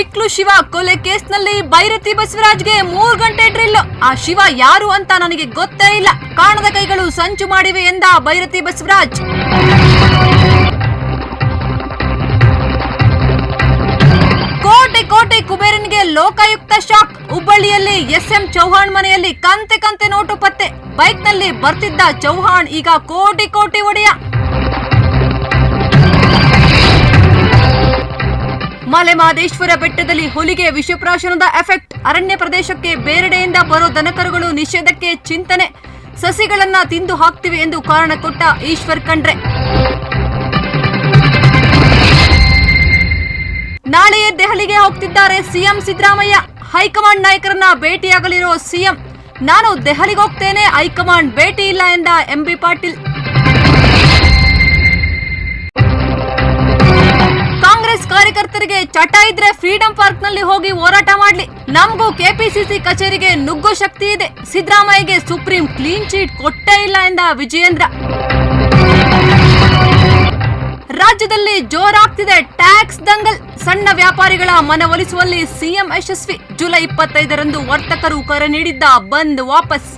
ಬಿಕ್ಲು ಶಿವ ಕೊಲೆ ಕೇಸ್ನಲ್ಲಿ ಬೈರತಿ ಬಸವರಾಜ್ಗೆ 3 ಗಂಟೆ ಡ್ರಿಲ್. ಆ ಶಿವ ಯಾರು ಅಂತ ನನಗೆ ಗೊತ್ತೇ ಇಲ್ಲ. ಕಾಣದ ಕೈಗಳು ಸಂಚು ಮಾಡಿವೆ ಎಂದ ಬೈರತಿ ಬಸವರಾಜ್. ಕೋಟೆ ಕೋಟೆ ಕುಬೇರನಿಗೆ ಲೋಕಾಯುಕ್ತ ಶಾಕ್. ಹುಬ್ಬಳ್ಳಿಯಲ್ಲಿ ಎಸ್ಎಂ ಚೌಹಾಣ್ ಮನೆಯಲ್ಲಿ ಕಂತೆ ಕಂತೆ ನೋಟು ಪತ್ತೆ. ಬೈಕ್ನಲ್ಲಿ ಬರ್ತಿದ್ದ ಚೌಹಾಣ್ ಈಗ ಕೋಟಿ ಕೋಟಿ ಒಡೆಯ. ಮಲೆಮಹದೇಶ್ವರ ಬೆಟ್ಟದಲ್ಲಿ ಹುಲಿಗೆ ವಿಷಪ್ರಾಶನದ ಎಫೆಕ್ಟ್. ಅರಣ್ಯ ಪ್ರದೇಶಕ್ಕೆ ಬೇರೆಡೆಯಿಂದ ಬರೋ ದನಕರುಗಳು ನಿಷೇಧಕ್ಕೆ ಚಿಂತನೆ. ಸಸಿಗಳನ್ನ ತಿಂದು ಹಾಕ್ತಿವೆ ಎಂದು ಕಾರಣ ಕೊಟ್ಟ ಈಶ್ವರ್ ಖಂಡ್ರೆ. ನಾಳೆಯೇ ದೆಹಲಿಗೆ ಹೋಗ್ತಿದ್ದಾರೆ ಸಿಎಂ ಸಿದ್ದರಾಮಯ್ಯ. ಹೈಕಮಾಂಡ್ ನಾಯಕರನ್ನ ಭೇಟಿಯಾಗಲಿರೋ ಸಿಎಂ. ನಾನು ದೆಹಲಿಗೆ ಹೋಗ್ತೇನೆ, ಹೈಕಮಾಂಡ್ ಭೇಟಿ ಇಲ್ಲ ಎಂದ ಎಂಬಿ ಪಾಟೀಲ್. ಕಾಂಗ್ರೆಸ್ ಕಾರ್ಯಕರ್ತರಿಗೆ ಚಟ ಇದ್ರೆ ಫ್ರೀಡಂ ಪಾರ್ಕ್ ನಲ್ಲಿ ಹೋಗಿ ಹೋರಾಟ ಮಾಡ್ಲಿ. ನಮಗೂ ಕೆಪಿಸಿಸಿ ಕಚೇರಿಗೆ ನುಗ್ಗೋ ಶಕ್ತಿ ಇದೆ. ಸಿದ್ದರಾಮಯ್ಯಗೆ ಸುಪ್ರೀಂ ಕ್ಲೀನ್ ಚೀಟ್ ಕೊಟ್ಟೇ ಇಲ್ಲ ಎಂದ ವಿಜಯೇಂದ್ರ. ರಾಜ್ಯದಲ್ಲಿ ಜೋರಾಗ್ತಿದೆ ಟ್ಯಾಕ್ಸ್ ದಂಗಲ್. ಸಣ್ಣ ವ್ಯಾಪಾರಿಗಳ ಮನವೊಲಿಸುವಲ್ಲಿ ಸಿಎಂ ಯಶಸ್ವಿ. ಜುಲೈ 25ರಂದು ವರ್ತಕರು ಕರೆ ನೀಡಿದ್ದ ಬಂದ್ ವಾಪಸ್.